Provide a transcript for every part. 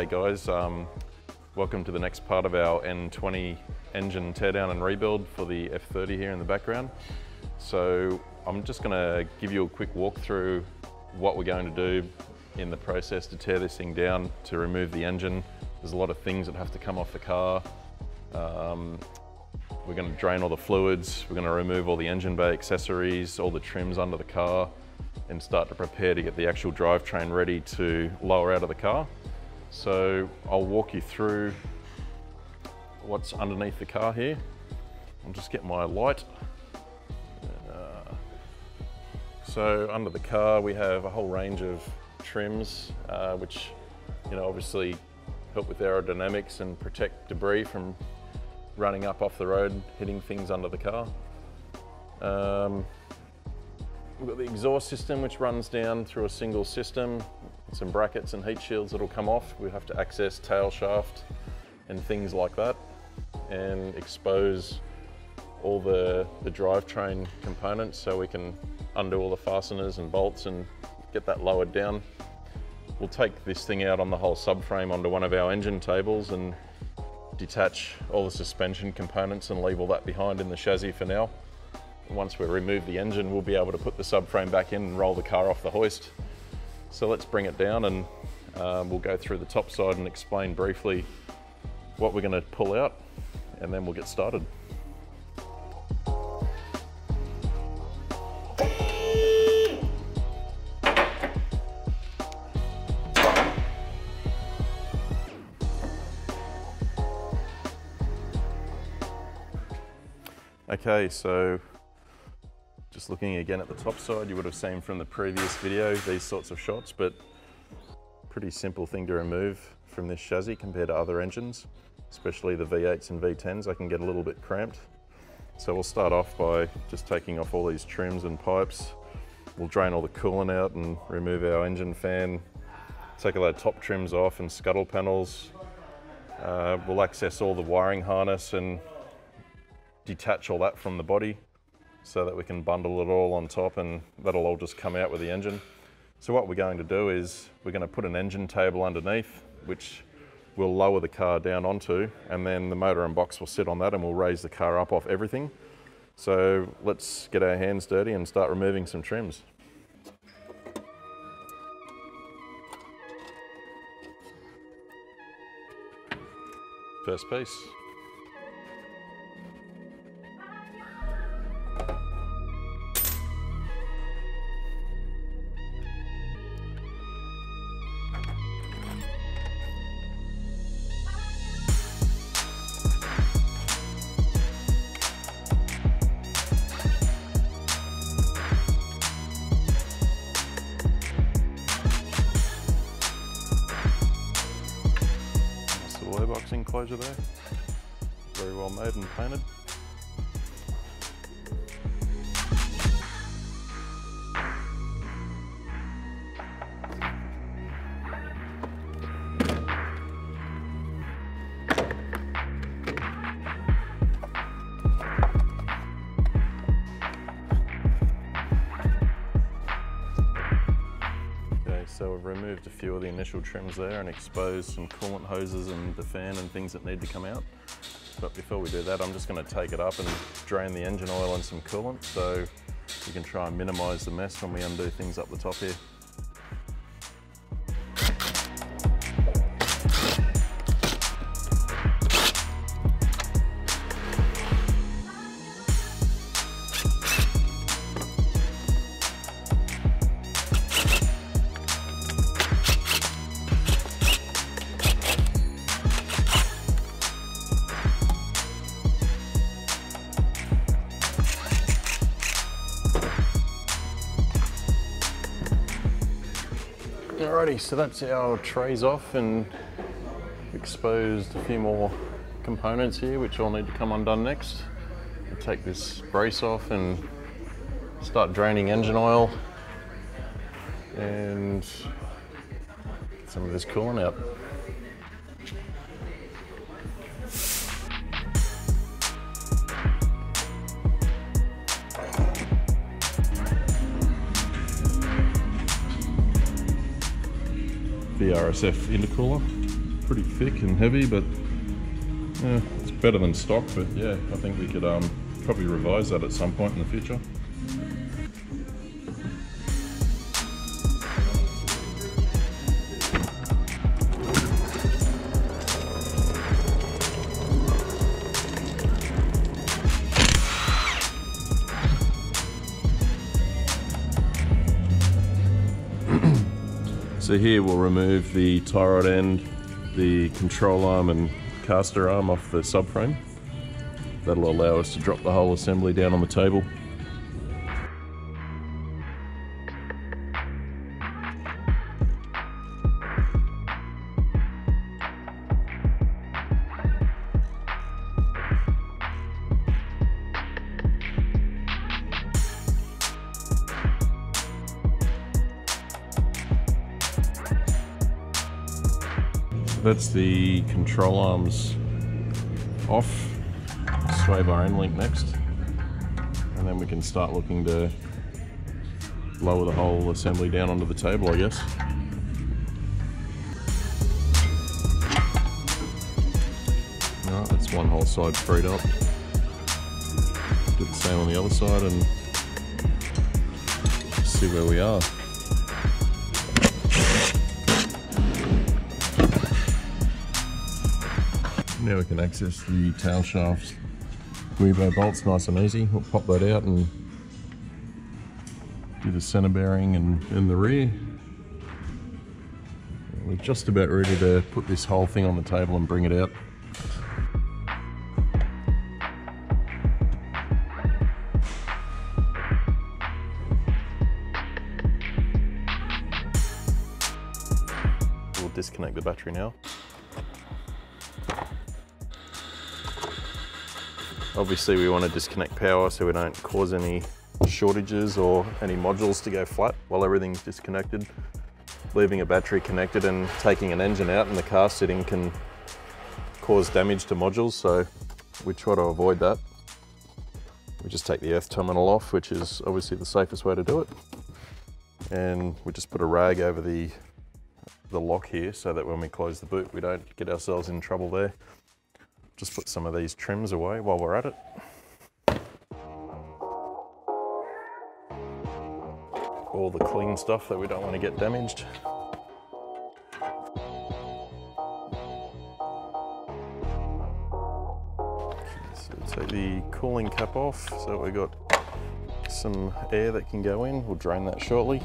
G'day guys, welcome to the next part of our N20 engine teardown and rebuild for the F30 here in the background. So I'm just going to give you a quick walkthrough what we're going to do in the process to tear this thing down, to remove the engine. There's a lot of things that have to come off the car. We're going to drain all the fluids, we're going to remove all the engine bay accessories, all the trims under the car, and start to prepare to get the actual drivetrain ready to lower out of the car. So I'll walk you through what's underneath the car here. I'll just get my light. So under the car we have a whole range of trims which obviously help with aerodynamics and protect debris from running up off the road, hitting things under the car. We've got the exhaust system which runs down through a single system, some brackets and heat shields that'll come off. We have to access tail shaft and things like that and expose all the drivetrain components so we can undo all the fasteners and bolts and get that lowered down. We'll take this thing out on the whole subframe onto one of our engine tables and detach all the suspension components and leave all that behind in the chassis for now. Once we remove the engine, we'll be able to put the subframe back in and roll the car off the hoist. So let's bring it down and we'll go through the top side and explain briefly what we're going to pull out, and then we'll get started. Okay, so just looking again at the top side, you would have seen from the previous video these sorts of shots, but pretty simple thing to remove from this chassis compared to other engines, especially the V8s and V10s. I can get a little bit cramped. So we'll start off by just taking off all these trims and pipes. We'll drain all the coolant out and remove our engine fan, take all our top trims off and scuttle panels. We'll access all the wiring harness and detach all that from the body so that we can bundle it all on top, and that'll all just come out with the engine. So what we're going to do is we're going to put an engine table underneath, which we'll lower the car down onto, and then the motor and box will sit on that and we'll raise the car up off everything. So let's get our hands dirty and start removing some trims. First piece. Box enclosure there, very well made and painted. So we've removed a few of the initial trims there and exposed some coolant hoses and the fan and things that need to come out. But before we do that, I'm just going to take it up and drain the engine oil and some coolant so we can try and minimise the mess when we undo things up the top here. Alrighty, so that's our trays off, and exposed a few more components here which all need to come undone next. We'll take this brace off and start draining engine oil and get some of this coolant out. the RSF intercooler. pretty thick and heavy, but yeah, it's better than stock. But yeah, I think we could probably revise that at some point in the future. So here we'll remove the tie rod end, the control arm and caster arm off the subframe. That'll allow us to drop the whole assembly down on the table. That's the control arms off. Sway bar end link next, and then we can start looking to lower the whole assembly down onto the table, I guess. Alright, that's one whole side freed up. Do the same on the other side and see where we are. Now we can access the tail shafts. Guibo bolts nice and easy. We'll pop that out and do the center bearing and in the rear. We're just about ready to put this whole thing on the table and bring it out. We'll disconnect the battery now. Obviously we want to disconnect power so we don't cause any shortages or any modules to go flat while everything's disconnected. Leaving a battery connected and taking an engine out in the car sitting can cause damage to modules, so we try to avoid that. We just take the earth terminal off, which is obviously the safest way to do it. And we just put a rag over the lock here so that when we close the boot we don't get ourselves in trouble there. Just put some of these trims away while we're at it. All the clean stuff that we don't want to get damaged. So take the cooling cap off so we've got some air that can go in. We'll drain that shortly.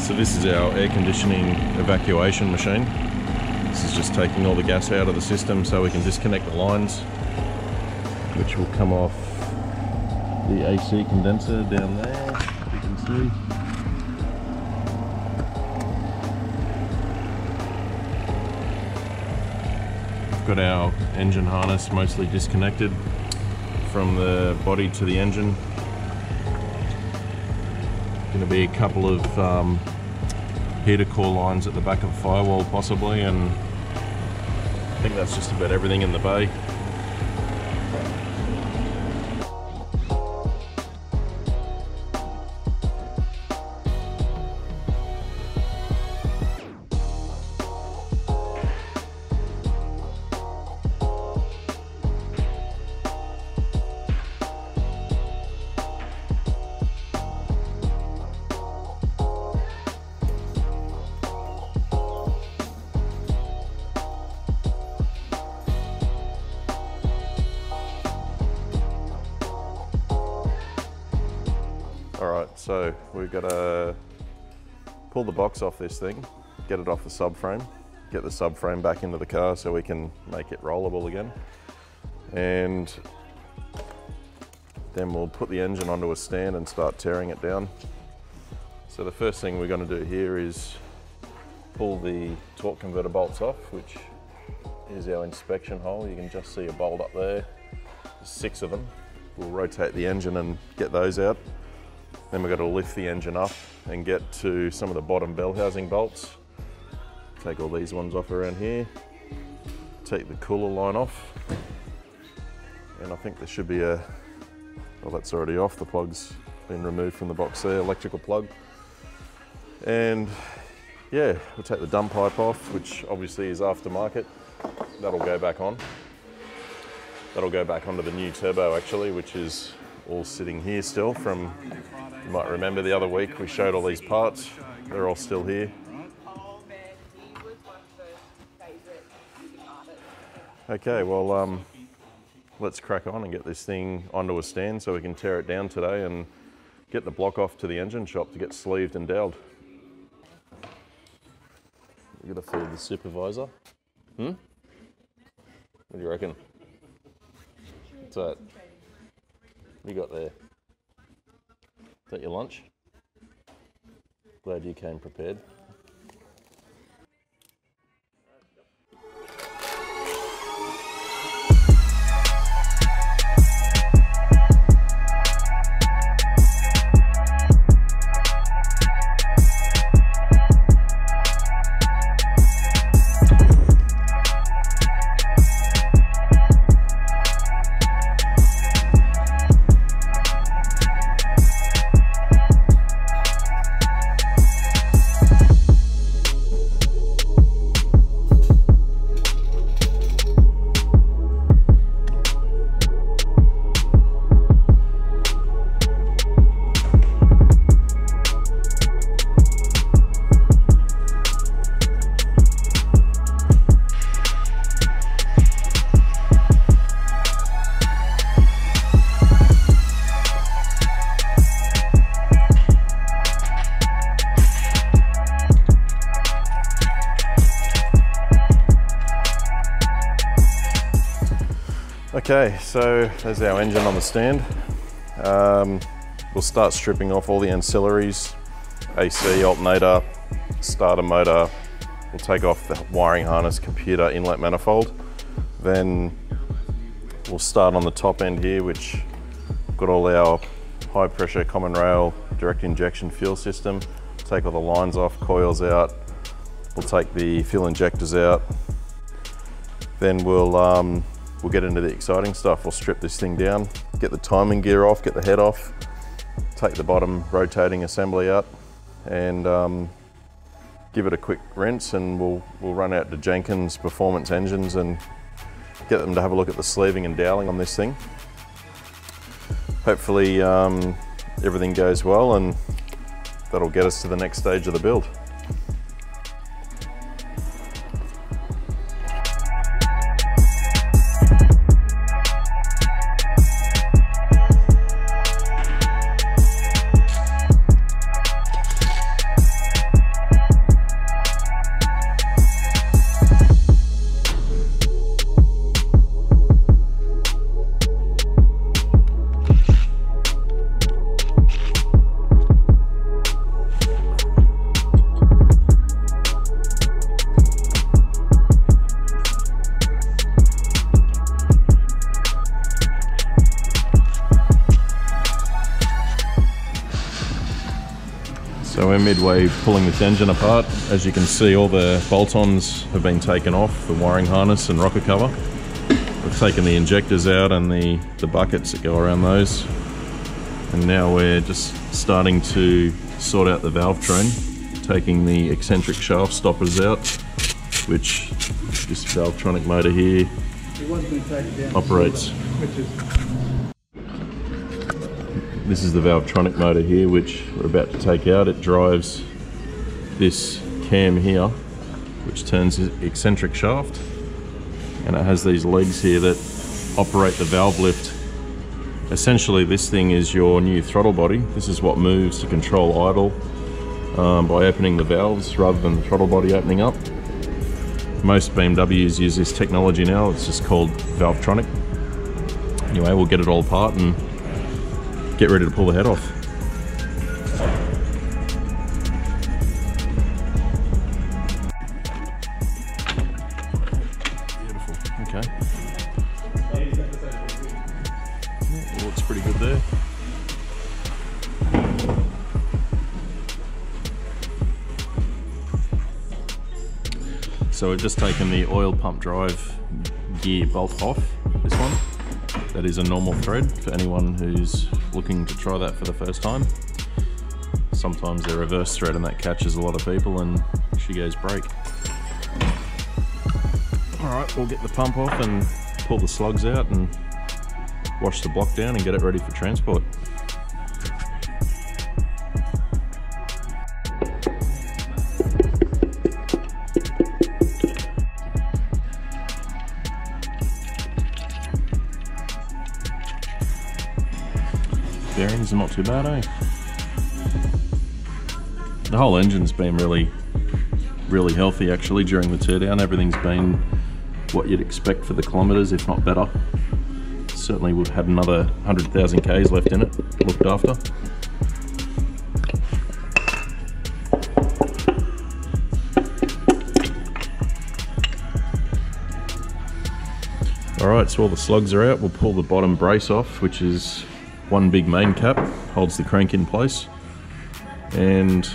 So this is our air conditioning evacuation machine. This is just taking all the gas out of the system so we can disconnect the lines, which will come off the AC condenser down there, you can see. We've got our engine harness mostly disconnected from the body to the engine. Going to be a couple of heater core lines at the back of the firewall possibly, and I think that's just about everything in the bay. Alright, so we've got to pull the box off this thing, get it off the subframe, get the subframe back into the car so we can make it rollable again. And then we'll put the engine onto a stand and start tearing it down. So the first thing we're going to do here is pull the torque converter bolts off, which is our inspection hole. You can just see a bolt up there. There's 6 of them. We'll rotate the engine and get those out. Then we've got to lift the engine up and get to some of the bottom bell housing bolts. Take all these ones off around here. Take the cooler line off. And I think there should be a, well, that's already off. The plug's been removed from the box there, electrical plug. And yeah, we'll take the dump pipe off, which obviously is aftermarket. That'll go back on. That'll go back onto the new turbo actually, which is all sitting here still from, you might remember the other week we showed all these parts. They're all still here. Okay, well, let's crack on and get this thing onto a stand so we can tear it down today and get the block off to the engine shop to get sleeved and dowelled. We're gonna feed the supervisor. What do you reckon? What's that? What you got there? Is that your lunch? Glad you came prepared. Okay, so there's our engine on the stand. We'll start stripping off all the ancillaries, AC, alternator, starter motor. We'll take off the wiring harness, computer, inlet manifold. Then we'll start on the top end here, which got all our high pressure common rail direct injection fuel system. Take all the lines off, coils out. We'll take the fuel injectors out. Then we'll get into the exciting stuff. We'll strip this thing down, get the timing gear off, get the head off, take the bottom rotating assembly out, and give it a quick rinse, and we'll run out to Jenkins Performance Engines and get them to have a look at the sleeving and doweling on this thing. Hopefully everything goes well, and that'll get us to the next stage of the build. So we're midway pulling this engine apart. As you can see, all the bolt-ons have been taken off, the wiring harness and rocker cover. We've taken the injectors out and the buckets that go around those. And now we're just starting to sort out the valve train, taking the eccentric shaft stoppers out, which this Valvetronic motor here operates. This is the Valvetronic motor here, which we're about to take out. It drives this cam here, which turns the eccentric shaft, and it has these legs here that operate the valve lift. Essentially, this thing is your new throttle body. This is what moves to control idle by opening the valves rather than the throttle body opening up. Most BMWs use this technology now. It's just called Valvetronic. Anyway, we'll get it all apart and get ready to pull the head off. Beautiful, okay. Yeah, it looks pretty good there. So we've just taken the oil pump drive gear bolt off, this one. That is a normal thread for anyone who's looking to try that for the first time. Sometimes they're reverse thread and that catches a lot of people and she goes break. Alright, we'll get the pump off and pull the slugs out and wash the block down and get it ready for transport. Bearings are not too bad, eh? The whole engine's been really healthy actually during the teardown. Everything's been what you'd expect for the kilometres, if not better. Certainly we've had another 100,000 Ks left in it, looked after. Alright, so all the slugs are out. We'll pull the bottom brace off, which is one big main cap, holds the crank in place, and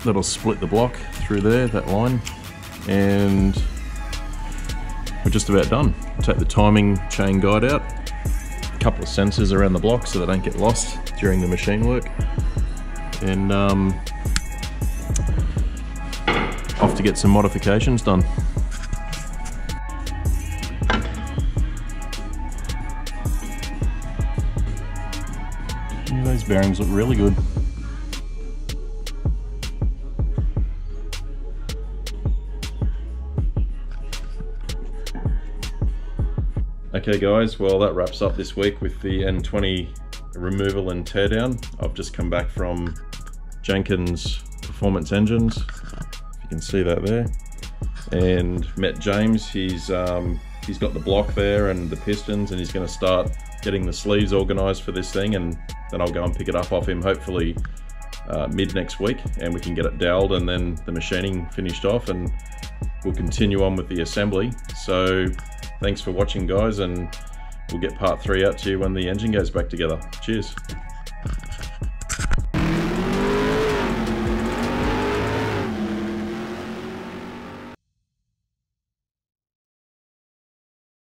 that'll split the block through there, that line, and we're just about done. Take the timing chain guide out, a couple of sensors around the block so they don't get lost during the machine work, and off to get some modifications done. Those bearings look really good. Okay guys, well that wraps up this week with the N20 removal and teardown. I've just come back from Jenkins Performance Engines, if you can see that there, and met James. He's got the block there and the pistons, and he's going to start getting the sleeves organised for this thing, and then I'll go and pick it up off him hopefully mid next week, and we can get it doweled and then the machining finished off, and we'll continue on with the assembly. So thanks for watching guys, and we'll get part 3 out to you when the engine goes back together. Cheers.